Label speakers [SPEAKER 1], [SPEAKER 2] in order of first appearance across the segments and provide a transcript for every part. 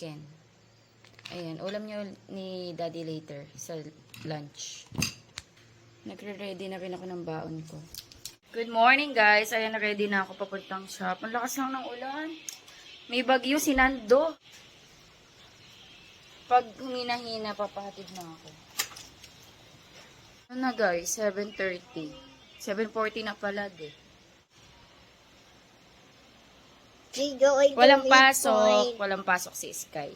[SPEAKER 1] chicken. Ayan, ulam niyo ni Daddy later sa lunch. Nagre-ready na rin ako ng baon ko. Good morning guys. Ayan, ready na ako papuntang shop. Ang lakas lang ng ulan. May bagyo si Nando. Pag humina-hina, papahatid na ako. Ano na guys? 7:30. 7:40 na pala de. Walang pasok. Walang pasok si Sky.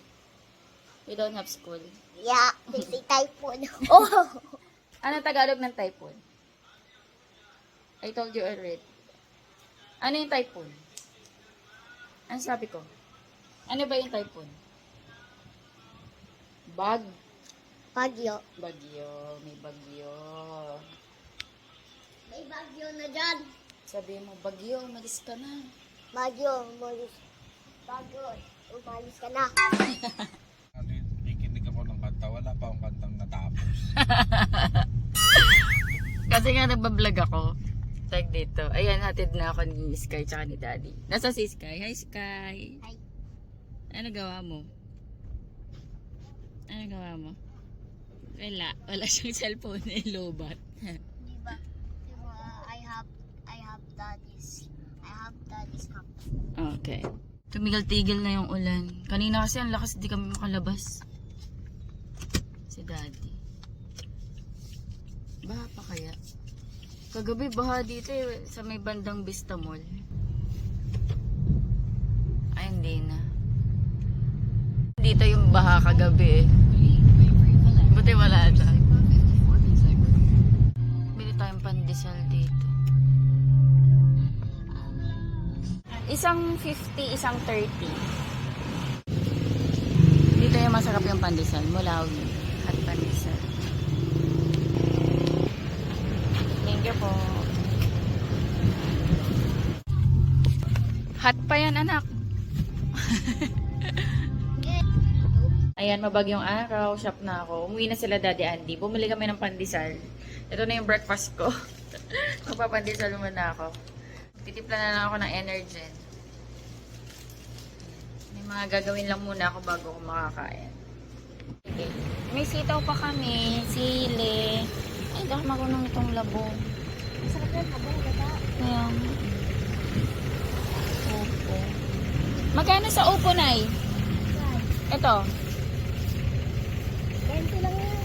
[SPEAKER 1] You don't have school.
[SPEAKER 2] Yeah, busy typhoon. Oh!
[SPEAKER 1] Ano Tagalog ng typhoon? I told you already. Ano yung typhoon? Ano sabi ko? Ano ba yung typhoon?
[SPEAKER 2] Bagyo.
[SPEAKER 1] Bagyo. May bagyo.
[SPEAKER 2] May bagyo na dyan.
[SPEAKER 1] Sabi mo, bagyo, umalis ka na.
[SPEAKER 2] Bagyo, umalis. Bagyo, umalis ka na.
[SPEAKER 3] Nakikinig ako ng kanta. Wala pa akong kantang natapos.
[SPEAKER 1] Kasi nga nagbablog ako. Tag dito. Ayan, hatid na ako ni Sky tsaka ni Daddy. Nasa si Sky. Hi, Sky.
[SPEAKER 2] Hi.
[SPEAKER 1] Ano gawa mo? Ano gawa mo? Wala. Wala siyang cellphone eh. Lobat.
[SPEAKER 2] Diba? I have daddy's cup.
[SPEAKER 1] Okay. Tumigil-tigil na yung ulan. Kanina kasi ang lakas, di kami makalabas. Si Daddy. Baha pa kaya? Kagabi baha dito eh, sa may bandang Vista Mall. Ay, hindi na. Dito yung baha kagabi eh. Buti wala na. Bili tayong pandesal dito. Isang 50, isang 30. Dito yung masarap yung pandesal. Mulaw yun. Hot pandesal. Thank you po. Hot pa yan, anak. Ayan, mabagyong araw. Shop na ako. Umuwi na sila Daddy Andy. Bumili kami ng pandesal. Ito na yung breakfast ko. Magpapandesal muna ako. Titipla na lang ako ng Energen. May mga gagawin lang muna ako bago ako makakain. Okay. May sitaw pa kami. Sili. Ay, dahil marunong itong labong.
[SPEAKER 2] Masarap yan, habang gata.
[SPEAKER 1] Kaya, upo. Magkano sa upo, Nay? Ito.
[SPEAKER 2] 20 lang yan.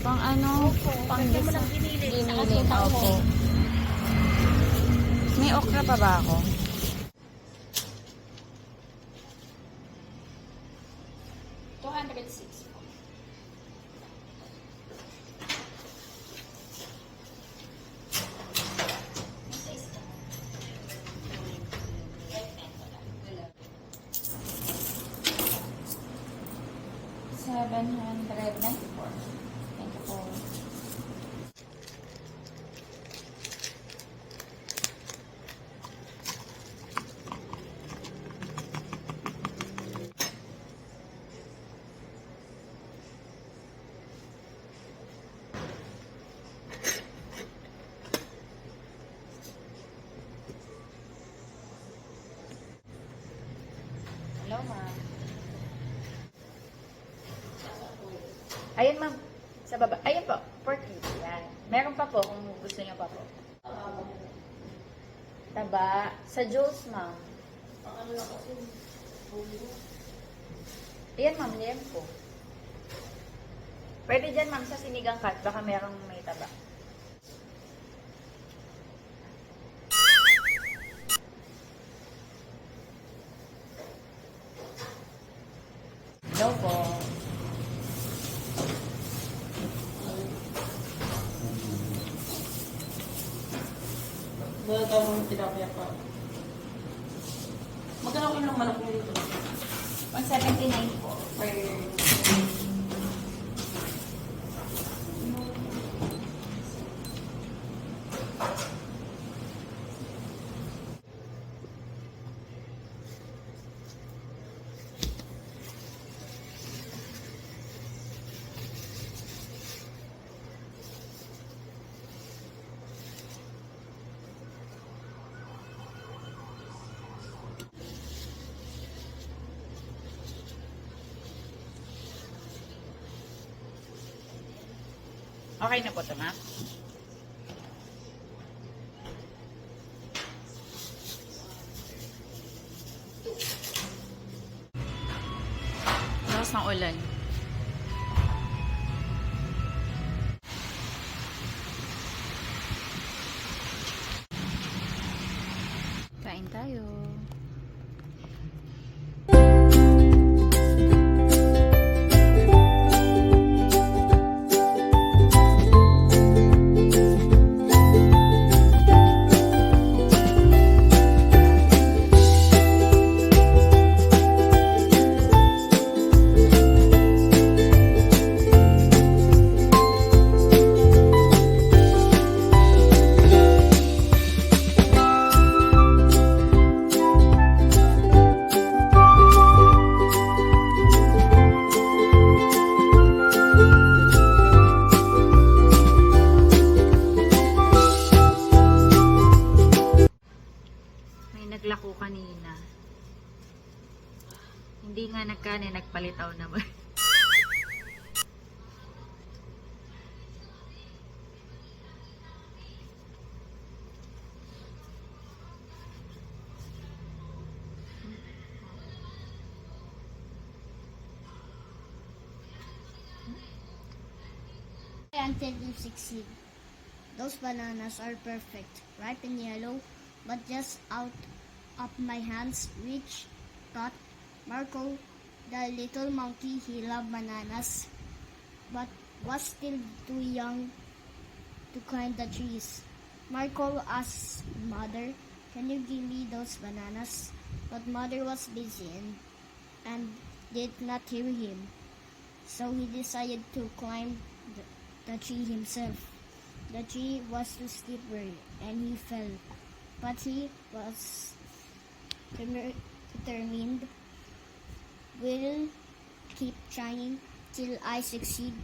[SPEAKER 1] Pang ano?
[SPEAKER 2] Opo.
[SPEAKER 1] Pang
[SPEAKER 2] Ganda mo lang binili.
[SPEAKER 1] Binili.
[SPEAKER 2] Saka
[SPEAKER 1] Opo. May okra pa ba ako? $206 po. $794. Thank you po. Hello, ma'am. Ayun, ma'am. Sa baba. Ayun po. Pork ribs. Yan. Meron pa po kung gusto niyo pa po. Taba. Sa Jules, ma'am. Ayan, ma'am. Yan po. Pwede dyan, ma'am, sa sinigang cut. Baka merong may taba. Hello po.
[SPEAKER 4] Wala tayong tilapia pa. Magkano ko yung manok mo dito?
[SPEAKER 1] 179 po per Okay na po ito, ma. Lakas ng ulan. Kain tayo. May naglako kanina. Hindi nga nagkani, nagpalitaw naman.
[SPEAKER 2] Until you succeed. Those bananas are perfect, ripe and yellow, but just out of my hands reach. Thought Marco, the little monkey. He loved bananas, but was still too young to climb the trees. Marco asked mother, "Can you give me those bananas?" But mother was busy and did not hear him. So he decided to climb the tree himself. The tree was too slippery and he fell, but he was determined. Will keep trying till I succeed,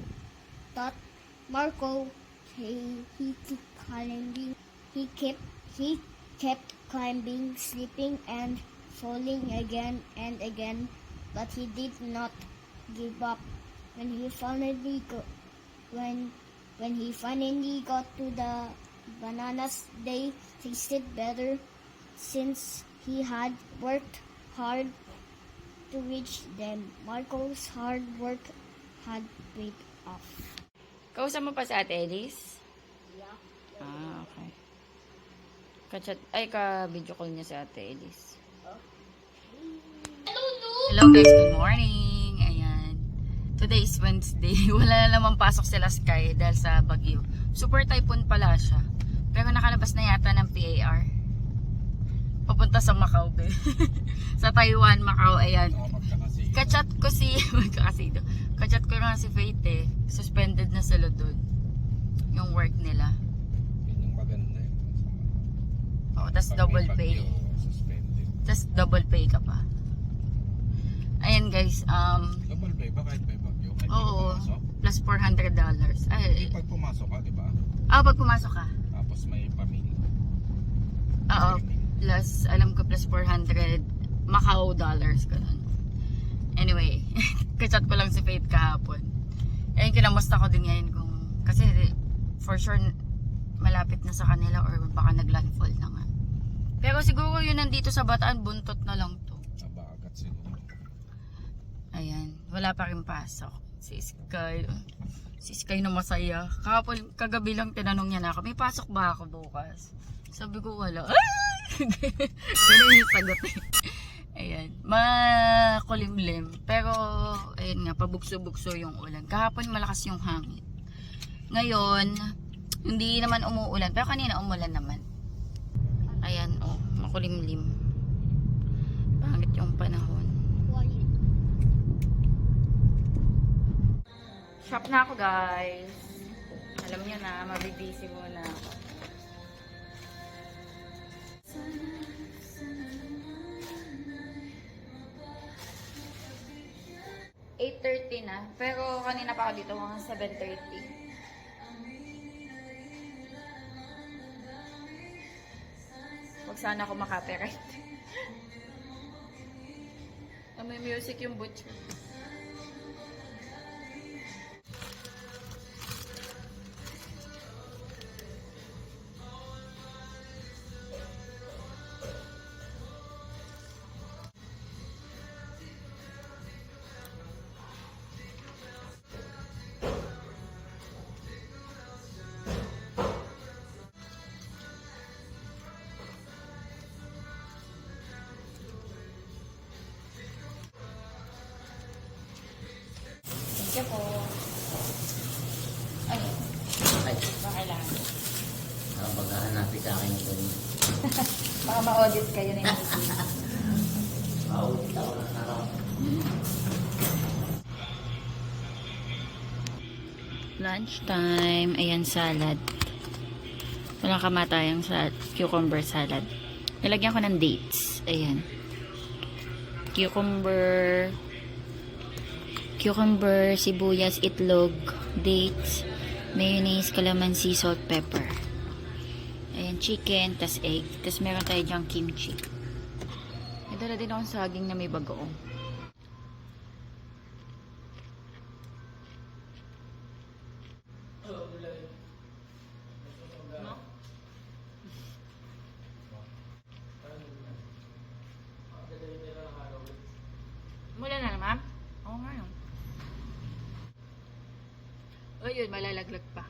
[SPEAKER 2] thought Marco. He kept climbing. He kept climbing, slipping and falling again and again, but he did not give up. When he finally got to the bananas, they tasted better since he had worked hard to reach them. Marco's hard work had paid off.
[SPEAKER 1] Kausap mo pa si Ate Elise?
[SPEAKER 2] Yeah.
[SPEAKER 1] Ah, okay. Ka-chat, ay ka-video call niya si Ate Elise. Hello guys, good morning. Ayan. Today is Wednesday. Wala na naman pasok sila Sky dahil sa bagyo. Super typhoon pala siya. Pero nakalabas na yata ng PAR. Papunta sa Macau. Sa Taiwan, Macau. Ayan. Kachat ko si magkakasido. Kachat ko nga si Faith eh. Suspended na sila doon. Yung work nila.
[SPEAKER 3] Yun yung maganda eh.
[SPEAKER 1] Oo, tas double pay. Tas double pay ka pa. Ayan guys,
[SPEAKER 3] Double pay ba kahit may bagyo? Kahit hindi
[SPEAKER 1] oo,
[SPEAKER 3] ka pumasok?
[SPEAKER 1] plus $400. Ay,
[SPEAKER 3] Pag pumasok ka, di ba?
[SPEAKER 1] pag pumasok ka.
[SPEAKER 3] Tapos may pamilya.
[SPEAKER 1] Oo, plus, alam ko plus 400 Macau dollars, ganun. Anyway, kachat ko lang si Faith kahapon. Ayun, kinamusta ko din ngayon kung, kasi for sure, malapit na sa kanila or baka naglandfall na nga. Pero siguro yun nandito sa Bataan, buntot na lang to.
[SPEAKER 3] Nabagat siguro.
[SPEAKER 1] Ayan, wala pa rin pasok. Si Sky. Si Sky na masaya. Kahapon, kagabi lang tinanong niya na ako, may pasok ba ako bukas? Sabi ko wala. Ganun yung sagot eh. Ayan, makulimlim. Pero, ayun nga, pabugso-bugso yung ulan. Kahapon malakas yung hangin. Ngayon, hindi naman umuulan. Pero kanina umulan naman. Ayan, oh, makulimlim. Pangit yung panahon. Shop na ako guys. Alam nyo na, mabibisi muna ako. $8:30 na. Pero kanina pa ako dito mga 7:30. Huwag sana ako makapiright. May music yung butcher.
[SPEAKER 5] sa akin ito.
[SPEAKER 1] Baka ma-audit kayo na yung
[SPEAKER 5] Audit ako ng araw.
[SPEAKER 1] lunchtime. Ayan, salad. Walang kamatayang sa cucumber salad. Nilagyan ko ng dates. Ayan. Cucumber, sibuyas, itlog, dates, mayonnaise, calamansi, salt, pepper. Ayan, chicken, tas egg. Tas meron tayo dyang kimchi. May dala din akong saging na may bagoong. Mula na naman? Oo nga yun. O yun, malalaglag pa.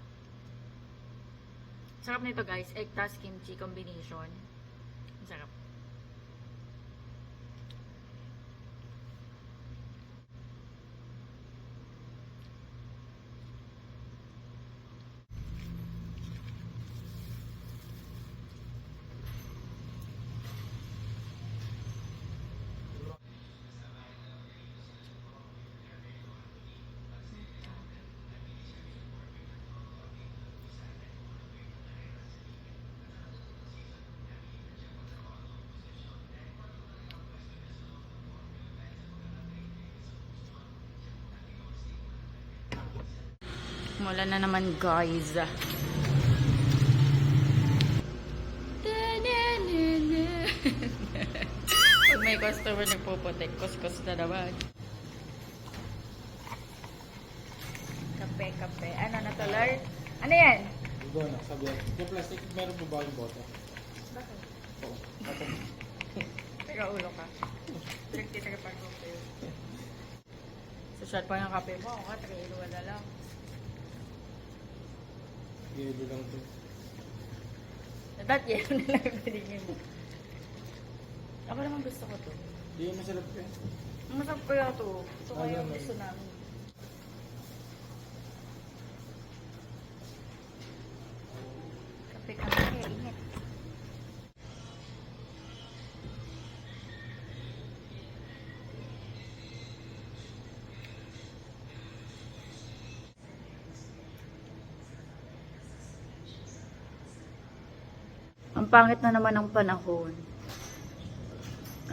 [SPEAKER 1] Sarap nito guys. Egg tas kimchi combination. Ang sarap. Mula na naman guys. Pag may customer nagpuputik, kuskus na naman. Kape. Ano na to, Lord? Ano yan?
[SPEAKER 3] Ito na, sabi yan. Yung plastic, meron po ba yung bote?
[SPEAKER 1] Bakit?
[SPEAKER 3] Oo.
[SPEAKER 1] Teka, ulo ka. Tira pa ko kayo. Sa shot pa yung kape mo, ako 3 na lang.
[SPEAKER 3] Yelo lang ito.
[SPEAKER 1] Dapat yelo na lang pinigin mo. Ako naman gusto ko to.
[SPEAKER 3] Hindi yung masarap yan.
[SPEAKER 1] Masarap kaya to. Ito kaya yung
[SPEAKER 3] Ayun,
[SPEAKER 1] gusto namin. Kape kaya init. Ang pangit na naman ng panahon.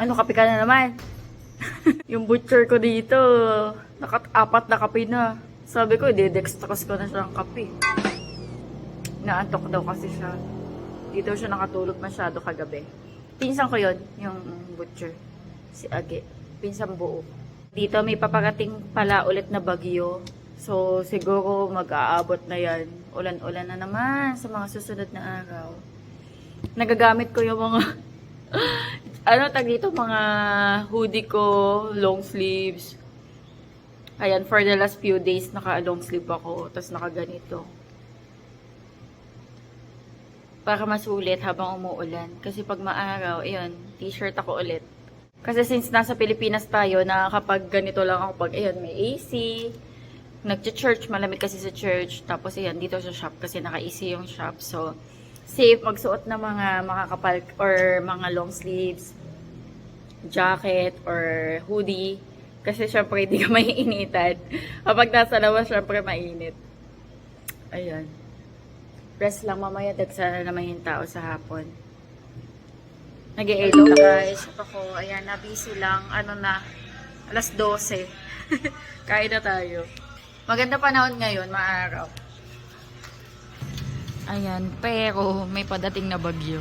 [SPEAKER 1] Ano, kape ka na naman? Yung butcher ko dito, apat na kape na. Sabi ko, dextrose ko na siya ng kape. Naantok daw kasi siya. Di daw siya nakatulog masyado kagabi. Pinsan ko yon yung butcher. Si Age. Pinsan buo. Dito may paparating pala ulit na bagyo. So, siguro mag-aabot na yan. Ulan-ulan na naman sa mga susunod na araw. Nagagamit ko yung mga mga hoodie ko, long sleeves. Ayan, for the last few days naka-long sleeve ako, tapos naka-ganito. Para masulit habang umuulan. Kasi pag maaraw, ayun, t-shirt ako ulit. Kasi since nasa Pilipinas tayo, nakakapag ganito lang ako pag, ayun, may AC. Nag-church, malamig kasi sa church. Tapos, ayun, dito sa shop kasi naka-AC yung shop. So, safe magsuot ng mga makakapal or mga long sleeves, jacket or hoodie. Kasi syempre hindi ka maiinitan. Kapag nasa labas, syempre mainit. Ayan. Rest lang mamaya, dagsana naman yung tao sa hapon. Nag-e-elo guys. Ako, ayan, na-busy lang. Ano na, alas 12. Kain na tayo. Maganda panahon ngayon, maaraw. Ayan, pero may padating na bagyo.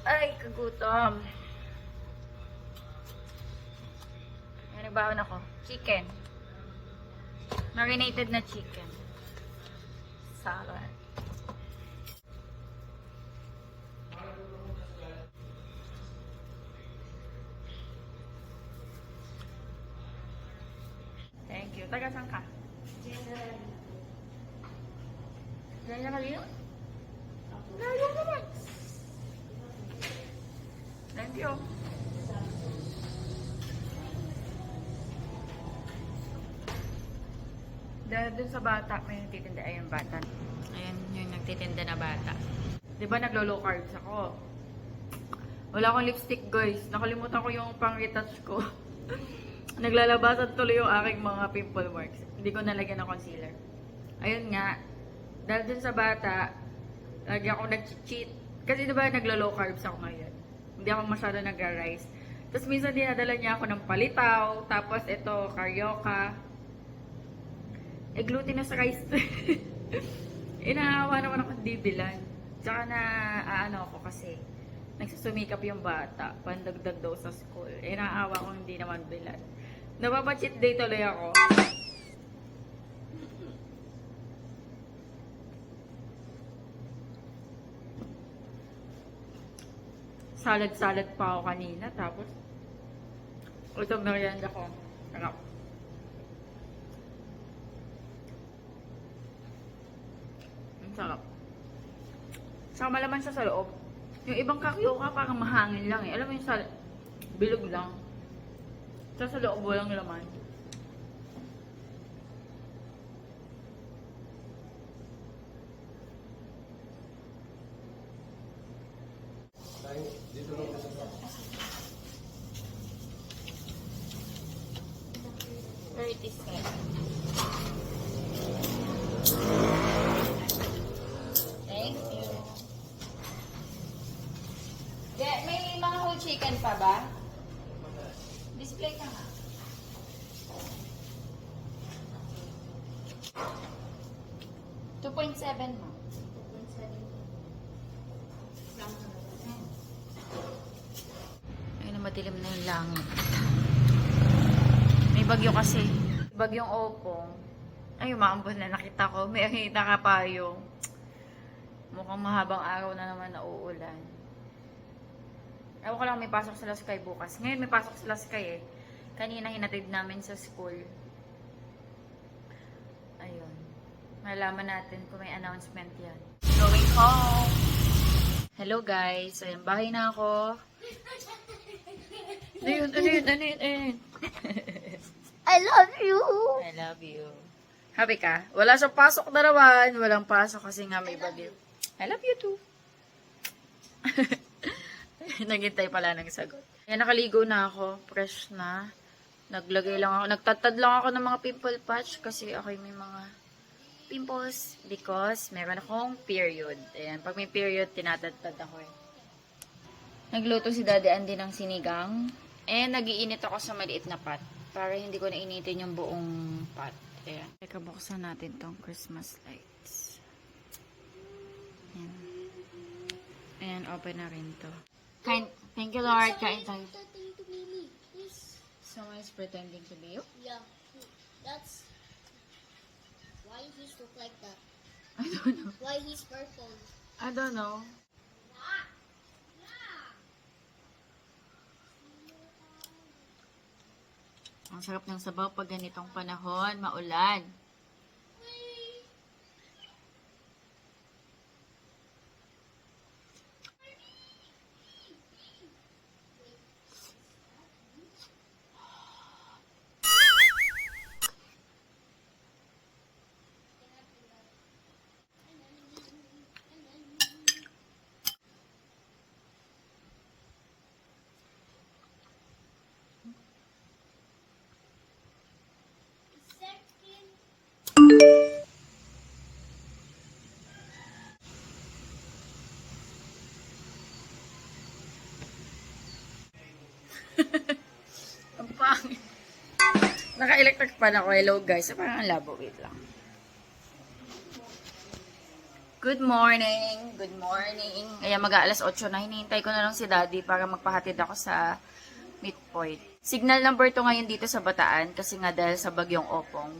[SPEAKER 1] Ay, kagutom. May nagbaon ako. Chicken. Marinated na chicken. Salad. Thank you. Taga saan ka? Generally. Layo naman. Thank you. Dahil dun sa bata, may nagtitinda. Ayun, bata. Ayan, yung nagtitinda na bata. Di ba naglo-low carbs ako? Wala akong lipstick, guys. Nakalimutan ko yung pang-retouch ko. Naglalabasan tuloy yung aking mga pimple marks. Hindi ko nalagyan ng concealer. Ayun nga. Dahil dun sa bata, lagi ako nag-cheat. Kasi diba naglo-low carbs ako ngayon. Hindi ako masyado nag-rice. Tapos minsan dinadala niya ako ng palitaw. Tapos ito, carioca. Glutinous rice. Inaawa naman ako dibilan. Tsaka na, ako kasi. Nagsusumikap yung bata. Pandagdag daw sa school. Inaawa ko hindi naman bilan. Napapa-cheat day tuloy ako. Salad-salad pa ako kanina. Tapos, ito merienda ko. Sarap. Ang sarap. Saka malaman siya sa loob. Yung ibang kakyoka parang mahangin lang eh. Alam mo yung bilog lang. Sa loob walang laman.
[SPEAKER 3] Dito lang kasi pa.
[SPEAKER 1] 37. Thank you. May mga whole chicken pa ba? Display ka nga. $2.7 mo. Ayun na, madilim na yung langit. May bagyo kasi. Bagyong Opong. Ay, umaambon na nakita ko. May nakita ka pa yung mukhang mahabang araw na naman na uulan. Ewan ko lang may pasok sila Sky bukas. Ngayon may pasok sila Sky eh. Kanina hinatid namin sa school. Ayun. Malaman natin kung may announcement yan. Going home! Hello guys. Ayan, bahay na ako. Ano yun?
[SPEAKER 2] I love you.
[SPEAKER 1] I love you. Happy ka? Wala siyang pasok na naman. Walang pasok kasi nga may bagyo. I love you too. Naghintay pala ng sagot. Ayan, nakaligo na ako. Fresh na. Naglagay lang ako. Nagtatad lang ako ng mga pimple patch kasi ako may mga pimples because meron akong period. Ayan, pag may period, tinatad-tad ako eh. Nagluto si Daddy Andy ng sinigang. And nagiinit ako sa maliit na pot para hindi ko nainitin yung buong pot. Ayan. Teka, buksan natin tong Christmas lights. Ayan. Ayan, open na rin to. Thank you, Lord. Kain tayo.
[SPEAKER 2] Pretending to be me, please.
[SPEAKER 1] Someone is pretending to be you?
[SPEAKER 2] Yeah, that's why he's look like that.
[SPEAKER 1] I don't know.
[SPEAKER 2] Why he's purple.
[SPEAKER 1] I don't know. Ang sarap ng sabaw pag ganitong panahon, maulan. Ang pangit. Naka-electric pan ako. Hello guys. Parang ang labo. Wait lang. Good morning. Good morning. Kaya mag-aalas 8 na. Hinihintay ko na lang si Daddy para magpahatid ako sa midpoint. Signal number 2 ngayon dito sa Bataan kasi nga dahil sa bagyong Opong.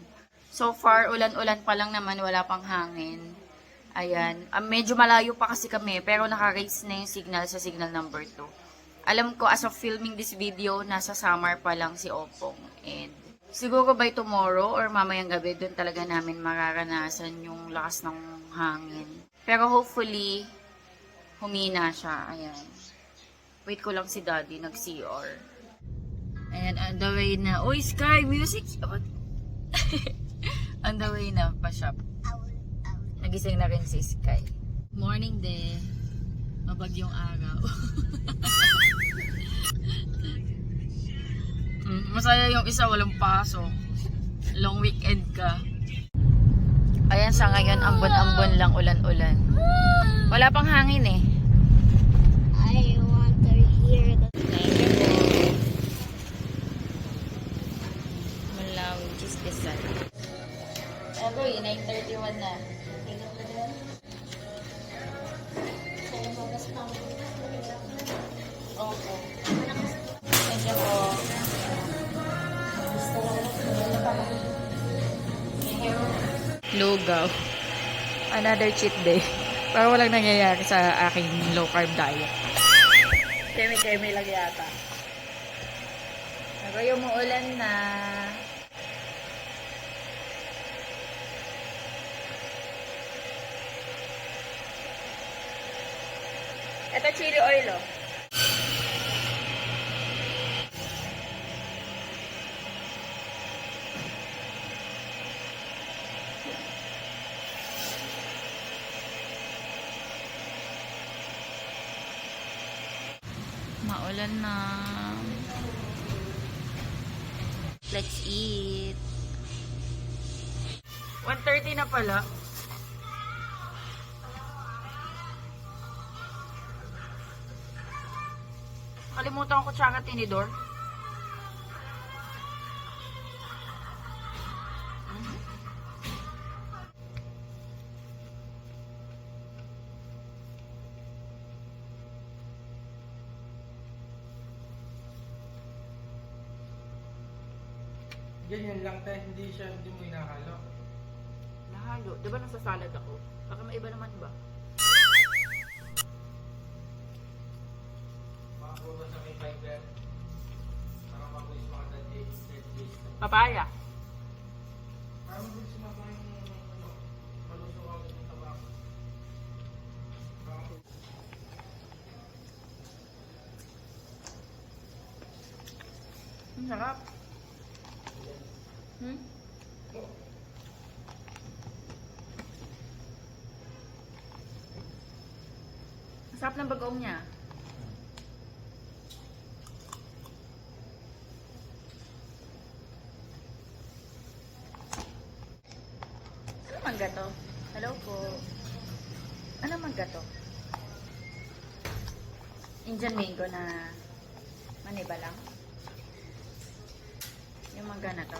[SPEAKER 1] So far, ulan-ulan pa lang naman. Wala pang hangin. Ayan. Medyo malayo pa kasi kami pero naka-raise na yung signal sa signal number 2. Alam ko, as of filming this video, nasa summer pa lang si Opong. And siguro by tomorrow or mamayang gabi, doon talaga namin mararanasan yung lakas ng hangin. Pero hopefully, humina siya. Ayan. Wait ko lang si Daddy, nag-CR. Ayan, on the way na. Uy, Sky, music! On the way na pa shop. Nagising na rin si Sky. Morning day. Mabagyong araw. Masaya yung isa, walang pasok. Long weekend ka. Ayan, sa ngayon, ambon-ambon lang, ulan-ulan. Wala pang hangin eh.
[SPEAKER 2] I want to hear the
[SPEAKER 1] Malawin, chismisan. Ako, 9:31 na. Opo. Thank you po. Lugaw. Another cheat day. Para walang nangyayari sa aking low carb diet. Kemi-kemi lang yata. Pero yung muulan na. Ito chili oil, oh. Maulan na. Let's eat. 1:30 na pala. Kalimutan ko kutsara tinidor.
[SPEAKER 3] Ganyan lang tayo, hindi mo inahalo.
[SPEAKER 1] Nahalo. Diba nasa salad ako? Baka maiba naman ba?
[SPEAKER 3] Makakuha sa may fiber. Para mabulis makatadjust.
[SPEAKER 1] Papaya.
[SPEAKER 3] Para mabulis malusok ako ng tabako.
[SPEAKER 1] Ang sarap. Ang sarap ng bagoong niya. Ano mangga to? Hello po. Ano mangga to? Indian mango na maniba lang. Yung mangga na to.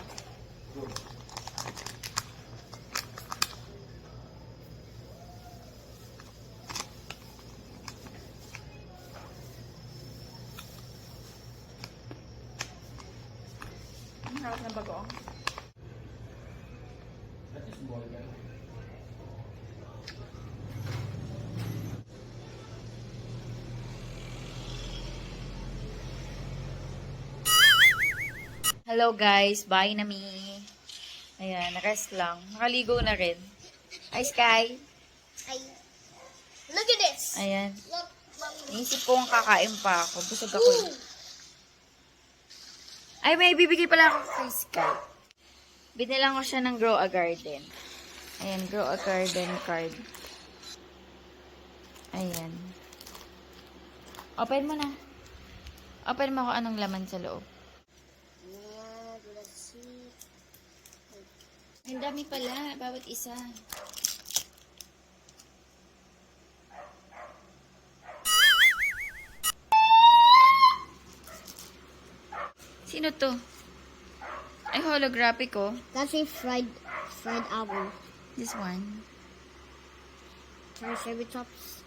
[SPEAKER 1] Ang harap ng bagoong.
[SPEAKER 3] That is ball gun.
[SPEAKER 1] Hello guys, bye na mi. Ayan, rest lang. Nakaligo na rin. Hi Sky.
[SPEAKER 2] I look at this.
[SPEAKER 1] Ayan.
[SPEAKER 2] Look, mommy.
[SPEAKER 1] Naisip kong kakain pa ako. Busog ako. Ay, may bibigay pala ako kay Sky. Binilang ko siya ng Grow a Garden. Ayan, Grow a Garden card. Ayan. Open mo na. Open mo kung anong laman sa loob.
[SPEAKER 2] Yeah, let's see.
[SPEAKER 1] Ang dami pala, bawat isa. Sino to? Ay, holographic oh.
[SPEAKER 2] That's a fried owl.
[SPEAKER 1] This one.
[SPEAKER 2] Triceratops.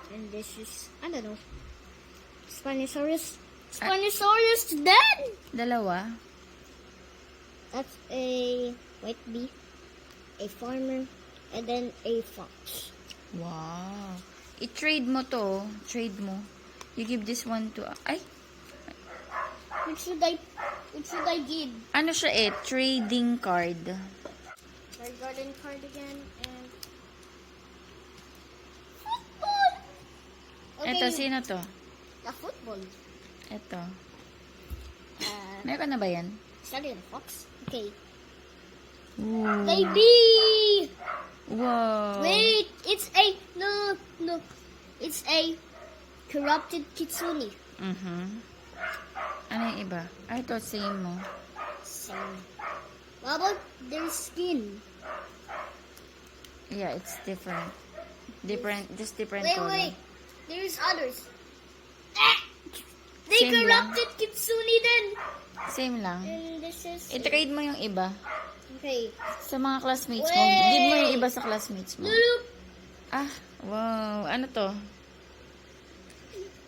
[SPEAKER 2] And this is, I don't know. Spinosaurus. Spinosaurus dead!
[SPEAKER 1] Dalawa.
[SPEAKER 2] That's a white bee, a farmer, and then a fox.
[SPEAKER 1] Wow. I-trade mo to. Trade mo. You give this one to... Ay!
[SPEAKER 2] Which should I give?
[SPEAKER 1] Ano siya eh? Trading card.
[SPEAKER 2] Our garden card again, and football!
[SPEAKER 1] Ito, sino to?
[SPEAKER 2] The football.
[SPEAKER 1] Ito.
[SPEAKER 2] Uh,
[SPEAKER 1] Meron na ba yan?
[SPEAKER 2] Started a fox. Okay.
[SPEAKER 1] Ooh.
[SPEAKER 2] Baby!
[SPEAKER 1] Wow.
[SPEAKER 2] Wait, it's a, no. It's a corrupted kitsune.
[SPEAKER 1] Ano yung iba? Ay, ito, same mo.
[SPEAKER 2] Same. What about their skin?
[SPEAKER 1] Yeah, it's different. Just different
[SPEAKER 2] Wait,
[SPEAKER 1] color.
[SPEAKER 2] wait. There's others. Ah! They
[SPEAKER 1] Same lang.
[SPEAKER 2] corrupted kitsune then.
[SPEAKER 1] Same lang.
[SPEAKER 2] And this is...
[SPEAKER 1] I-trade mo yung iba.
[SPEAKER 2] Okay.
[SPEAKER 1] Sa mga classmates mo.
[SPEAKER 2] Wait.
[SPEAKER 1] Give mo yung iba sa classmates mo.
[SPEAKER 2] Look.
[SPEAKER 1] Ah, wow. Ano to?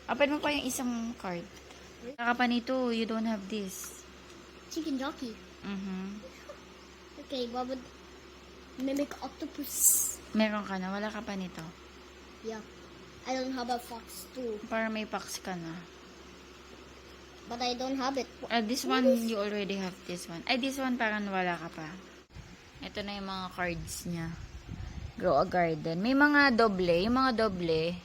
[SPEAKER 1] Open mo pa yung isang card. Saka pa nito, you don't have this.
[SPEAKER 2] Chicken jockey. Okay, what would... Mimic octopus.
[SPEAKER 1] Meron ka na, wala ka pa nito.
[SPEAKER 2] Yeah. I don't have a fox too.
[SPEAKER 1] Para may packs ka na.
[SPEAKER 2] But I don't have it.
[SPEAKER 1] This one, you already have this one. Ay, this one parang wala ka pa. Ito na yung mga cards niya. Grow a garden. May mga doble. Yung mga doble,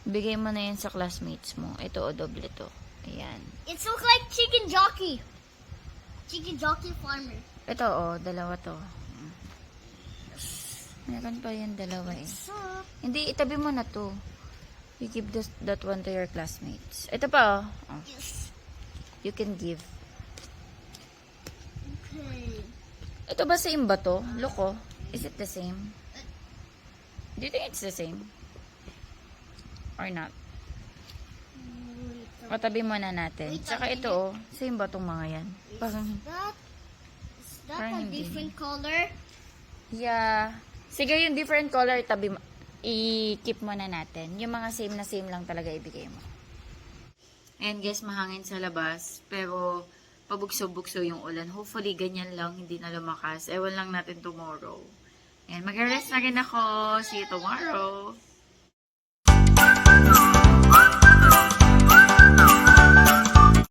[SPEAKER 1] bigay mo na yun sa classmates mo. Ito o doble to. Ayan.
[SPEAKER 2] It looks like chicken jockey. Chicken jockey farmer.
[SPEAKER 1] Ito o, dalawa to. Meron pa yan dalawa eh.
[SPEAKER 2] Suck.
[SPEAKER 1] Hindi, itabi mo na to. You give that one to your classmates. Ito pa oh.
[SPEAKER 2] Yes.
[SPEAKER 1] You can give.
[SPEAKER 2] Okay.
[SPEAKER 1] Ito ba same ba to? Look oh. Is it the same? Do you think it's the same? Or not? O tabi muna natin.
[SPEAKER 2] Wait,
[SPEAKER 1] Tsaka ito oh. Same ba tong mga yan? Parang,
[SPEAKER 2] Is that
[SPEAKER 1] Parang
[SPEAKER 2] a
[SPEAKER 1] hindi.
[SPEAKER 2] different color?
[SPEAKER 1] yeah. Sige, yung different color, tabi mo. I-keep muna natin. Yung mga same na same lang talaga ibigay mo. And guys, mahangin sa labas. Pero, pabugso-bugso yung ulan. Hopefully, ganyan lang. Hindi na lumakas. Ewan lang natin tomorrow. And mag-rest na rin ako. See you tomorrow.